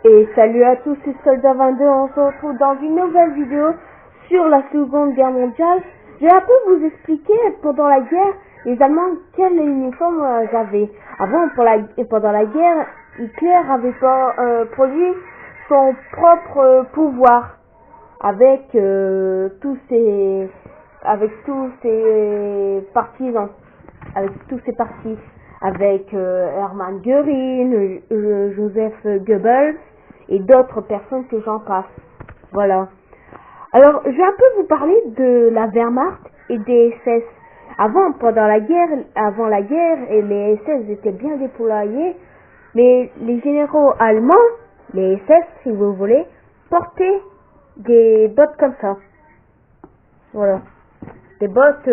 Et salut à tous, c'est Soldat 22, on se retrouve dans une nouvelle vidéo sur la Seconde Guerre mondiale. Je vais un peu vous expliquer pendant la guerre, les Allemands, quel uniforme ils avaient. Avant, pendant la guerre, Hitler avait produit son propre pouvoir avec tous ses partisans, avec Hermann Göring, Joseph Goebbels et d'autres personnes que j'en passe. Voilà. Alors, je vais un peu vous parler de la Wehrmacht et des SS. Avant la guerre, et les SS étaient bien déployés, mais les généraux allemands, les SS si vous voulez, portaient des bottes comme ça. Voilà. Des bottes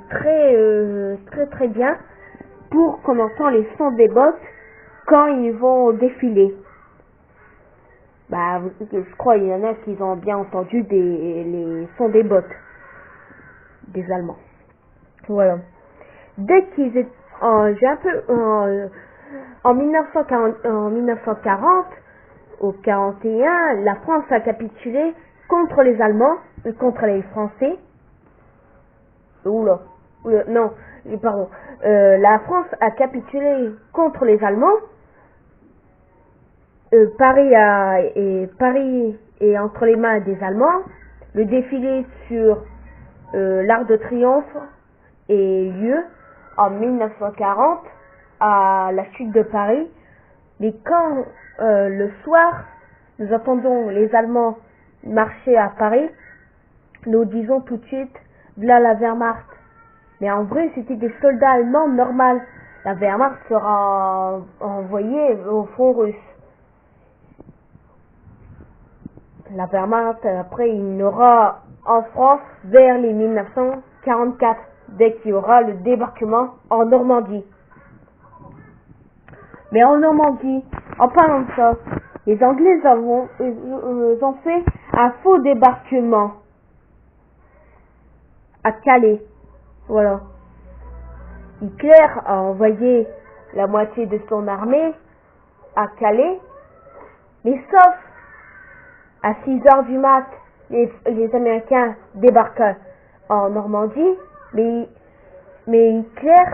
très bien pour qu'on entend les sons des bottes quand ils vont défiler. Je crois qu'il y en a qui ont bien entendu les sons des bottes des Allemands. Voilà. Dès qu'ils étaient en 1940 au 41, la France a capitulé contre les Allemands, contre les Français. La France a capitulé contre les Allemands. Paris est entre les mains des Allemands. Le défilé sur l'Arc de Triomphe est lieu en 1940 à la chute de Paris. Mais quand le soir, nous entendons les Allemands marcher à Paris, nous disons tout de suite, voilà la Wehrmacht. Mais en vrai, c'était des soldats allemands normaux. La Wehrmacht sera envoyée au front russe. La Wehrmacht, après, il y aura en France vers les 1944, dès qu'il y aura le débarquement en Normandie. Mais en Normandie, en parlant de ça, les Anglais ont fait un faux débarquement à Calais. Voilà. Hitler a envoyé la moitié de son armée à Calais, mais sauf à 6h du mat, les Américains débarquent en Normandie, mais Hitler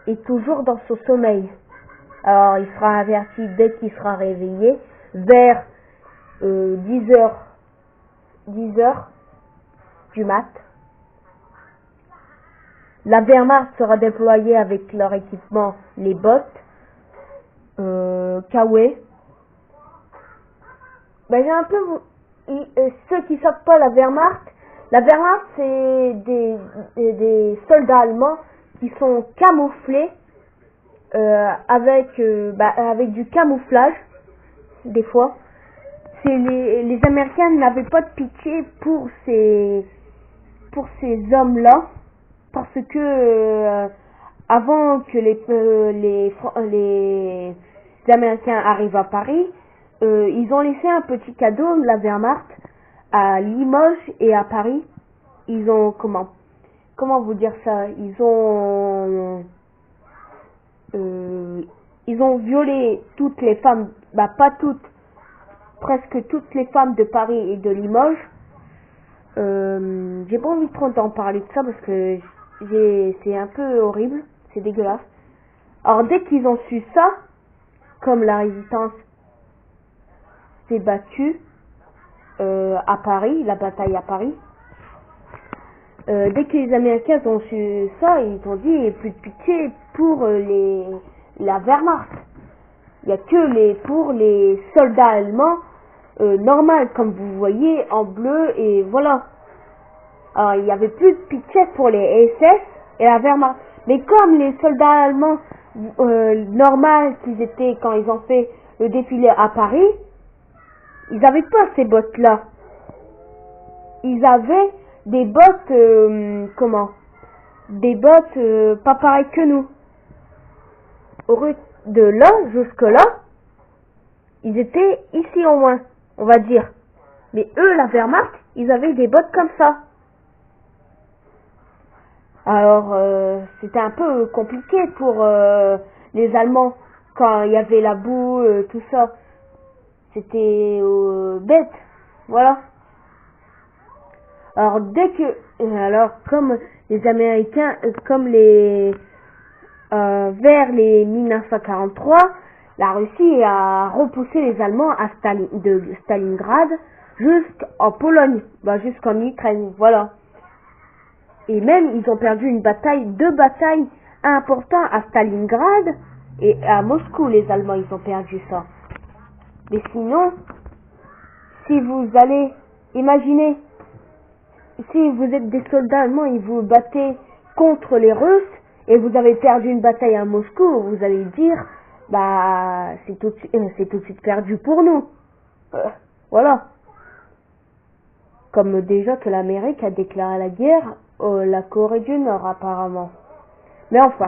est toujours dans son sommeil. Alors il sera averti dès qu'il sera réveillé vers 10h du mat. La Wehrmacht sera déployée avec leur équipement, les bottes, Kawe. J'ai un peu ceux qui savent pas la Wehrmacht c'est des soldats allemands qui sont camouflés avec du camouflage des fois. Les Américains n'avaient pas de pitié pour ces hommes-là. Parce que avant que les Américains arrivent à Paris, ils ont laissé un petit cadeau de la Wehrmacht à Limoges et à Paris. Ils ont comment vous dire ça? Ils ont violé toutes les femmes, pas toutes, presque toutes les femmes de Paris et de Limoges. J'ai pas envie trop d'en parler de ça parce que c'est un peu horrible, c'est dégueulasse. Alors dès qu'ils ont su ça, comme la résistance s'est battue à Paris, la bataille à Paris, dès que les Américains ont su ça, ils ont dit plus de pitié pour la Wehrmacht. Il y a que pour les soldats allemands normal, comme vous voyez, en bleu, et voilà. Alors, il n'y avait plus de pitié pour les SS et la Wehrmacht. Mais comme les soldats allemands normal qu'ils étaient quand ils ont fait le défilé à Paris, ils n'avaient pas ces bottes-là. Ils avaient des bottes, des bottes pas pareilles que nous. De là jusque-là, ils étaient ici au moins, on va dire. Mais eux, la Wehrmacht, ils avaient des bottes comme ça. Alors, c'était un peu compliqué pour les Allemands quand il y avait la boue, tout ça. c'était bête, voilà. Alors comme les Américains, comme vers les 1943, la Russie a repoussé les Allemands de Stalingrad jusqu'en Pologne, jusqu'en Ukraine, voilà. Et même ils ont perdu deux batailles importantes à Stalingrad et à Moscou. Les Allemands, ils ont perdu ça. Mais sinon, si vous allez imaginer, si vous êtes des soldats allemands et vous battez contre les Russes et vous avez perdu une bataille à Moscou, vous allez dire, c'est tout de suite perdu pour nous. Voilà. Comme déjà que l'Amérique a déclaré la guerre à la Corée du Nord apparemment. Mais enfin,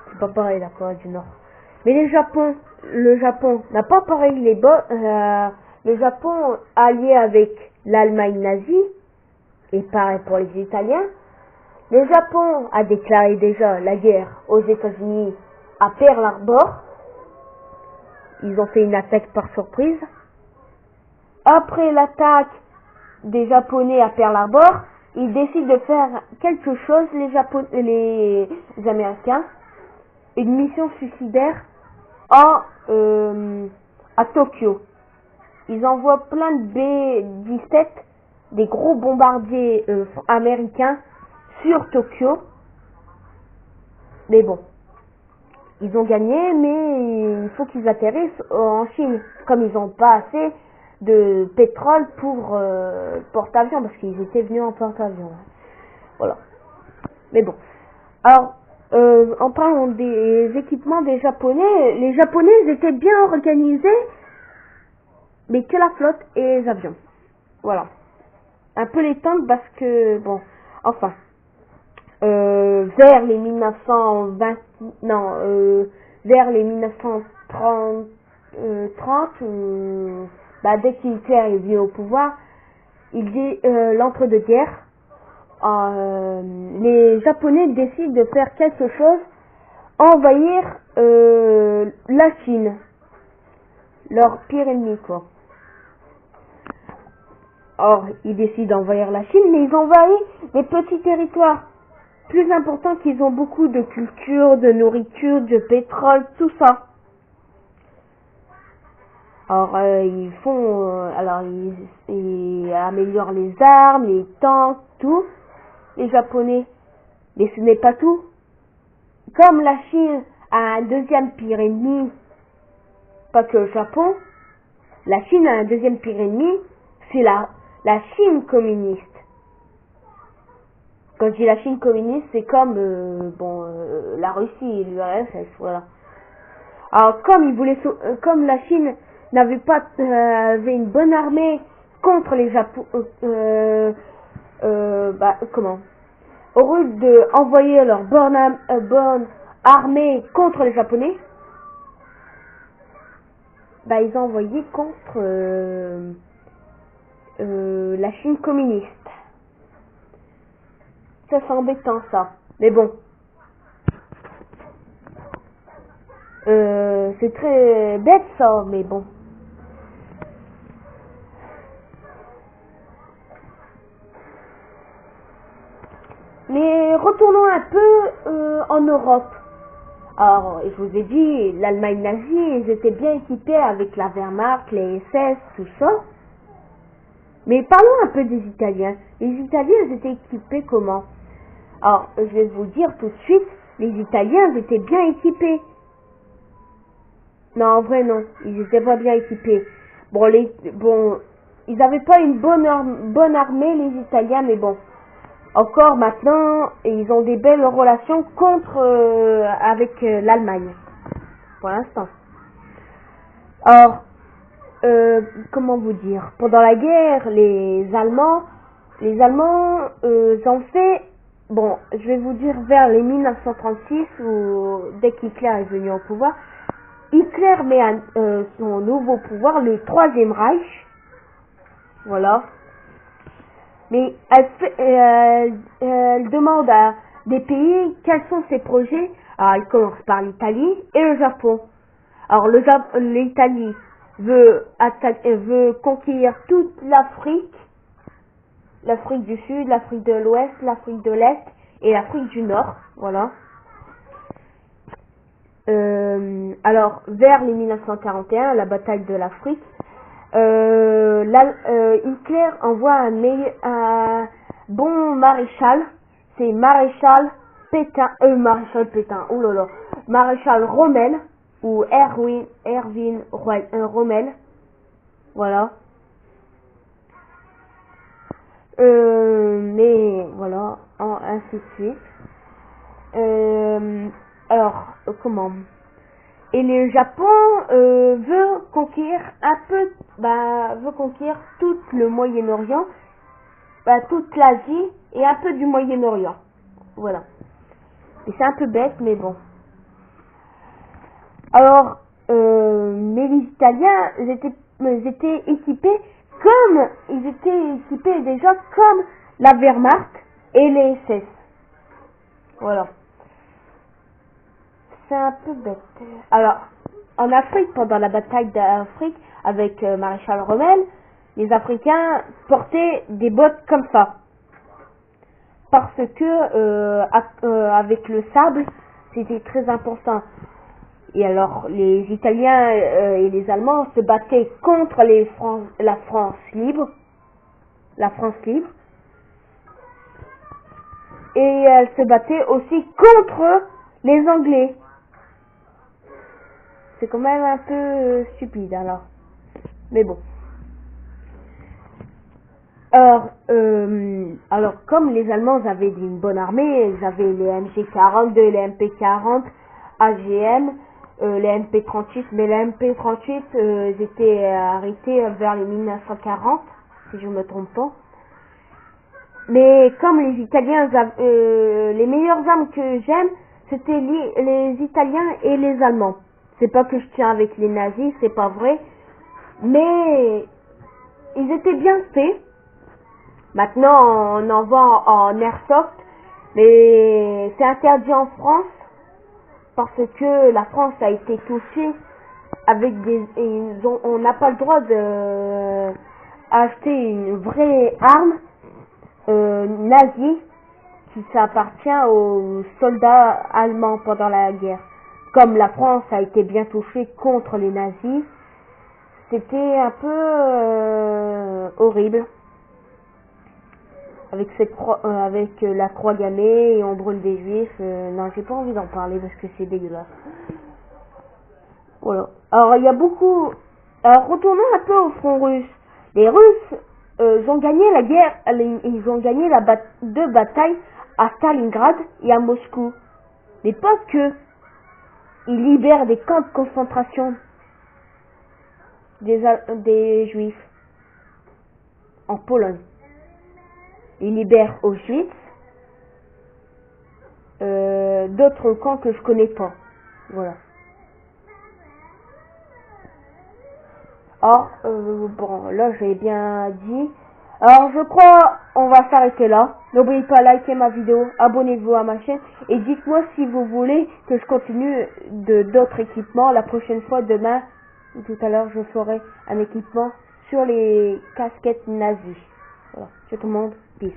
c'est pas pareil la Corée du Nord. Mais le Japon n'a pas pareil le Japon allié avec l'Allemagne nazie, et pareil pour les Italiens. Le Japon a déclaré déjà la guerre aux États-Unis à Pearl Harbor. Ils ont fait une attaque par surprise. Après l'attaque des Japonais à Pearl Harbor, ils décident de faire quelque chose, les Américains, une mission suicidaire à Tokyo. Ils envoient plein de B-17, des gros bombardiers américains sur Tokyo. Mais bon, ils ont gagné, mais il faut qu'ils atterrissent en Chine, comme ils n'ont pas assez de pétrole pour porte-avions, parce qu'ils étaient venus en porte-avions. Voilà. Mais bon. Alors, en parlant des équipements des Japonais, les Japonais étaient bien organisés, mais que la flotte et les avions. Voilà. Un peu les tanks parce que, bon, enfin, vers les 1920, vers les 1930, dès qu'Hitler est venu au pouvoir, il dit l'entre-deux-guerres, les Japonais décident de faire quelque chose, envahir la Chine, leur pire ennemi, quoi. Or, ils décident d'envahir la Chine, mais ils envahissent des petits territoires plus importants qu'ils ont beaucoup de culture, de nourriture, de pétrole, tout ça. Alors, ils améliorent les armes, les tanks, tout, les Japonais. Mais ce n'est pas tout. Comme la Chine a un deuxième pire ennemi, pas que le Japon, la Chine a un deuxième pire ennemi, c'est la Chine communiste. Quand je dis la Chine communiste, c'est comme la Russie et l'URSS, voilà. Alors comme la Chine avait une bonne armée contre les au lieu d'envoyer leur bonne armée contre les Japonais, ils ont envoyé contre la Chine communiste. Ça, c'est embêtant, ça. Mais bon. C'est très bête, ça, mais bon. Mais retournons un peu en Europe. Alors, je vous ai dit, l'Allemagne nazie, ils étaient bien équipés avec la Wehrmacht, les SS, tout ça. Mais parlons un peu des Italiens. Les Italiens, ils étaient équipés comment? Alors, je vais vous dire tout de suite, les Italiens, ils étaient bien équipés. Non, en vrai, non. Ils étaient pas bien équipés. Ils avaient pas une bonne armée, les Italiens, mais bon. Encore maintenant, ils ont des belles relations avec l'Allemagne. Pour l'instant. Or, comment vous dire? Pendant la guerre, les Allemands ont fait, je vais vous dire vers les 1936, dès qu'Hitler est venu au pouvoir, Hitler met son nouveau pouvoir, le Troisième Reich. Voilà. Mais elle demande à des pays quels sont ses projets. Alors, elle commence par l'Italie et le Japon. Alors, l'Italie veut conquérir toute l'Afrique du Sud, l'Afrique de l'Ouest, l'Afrique de l'Est et l'Afrique du Nord, voilà. Alors, vers les 1941, la bataille de l'Afrique, Hitler envoie un bon maréchal, c'est maréchal Pétain, maréchal Rommel, ou Erwin Rommel, voilà. Mais voilà, ainsi de suite. Alors, comment? Et le Japon veut conquérir tout le Moyen-Orient, toute l'Asie et un peu du Moyen-Orient. Voilà. Et c'est un peu bête, mais bon. Alors, mais les Italiens, ils étaient équipés déjà comme la Wehrmacht et les SS. Voilà. C'est un peu bête. Alors, en Afrique, pendant la bataille d'Afrique avec maréchal Rommel, les Africains portaient des bottes comme ça. Parce que avec le sable, c'était très important. Et alors, les Italiens et les Allemands se battaient contre la France libre. Et elles se battaient aussi contre les Anglais. C'est quand même un peu stupide, alors. Mais bon. Alors, comme les Allemands avaient une bonne armée, ils avaient les MG42, les MP40, AGM, les MP38, mais les MP38 ils étaient arrêtés vers les 1940, si je me trompe pas. Mais comme les Italiens, les meilleures armes que j'aime, c'était les Italiens et les Allemands. C'est pas que je tiens avec les nazis, c'est pas vrai, mais ils étaient bien faits. Maintenant, on en vend en airsoft, mais c'est interdit en France parce que la France a été touchée avec on n'a pas le droit de acheter une vraie arme nazie qui appartient aux soldats allemands pendant la guerre. Comme la France a été bien touchée contre les nazis, c'était un peu horrible. Avec la croix gammée et on brûle des juifs. Non, j'ai pas envie d'en parler parce que c'est dégueulasse. Voilà. Alors il y a beaucoup. Alors retournons un peu au front russe. Les Russes, ils ont gagné la guerre. Ils ont gagné deux batailles à Stalingrad et à Moscou. Mais pas que. Ils libèrent des camps de concentration des juifs en Pologne. Ils libèrent Auschwitz, d'autres camps que je connais pas. Voilà. Alors, bon, là j'ai bien dit. Alors je crois on va s'arrêter là. N'oubliez pas de liker ma vidéo, abonnez-vous à ma chaîne et dites-moi si vous voulez que je continue d'autres équipements. La prochaine fois, demain ou tout à l'heure, je ferai un équipement sur les casquettes nazies. Voilà. Ciao tout le monde. Peace.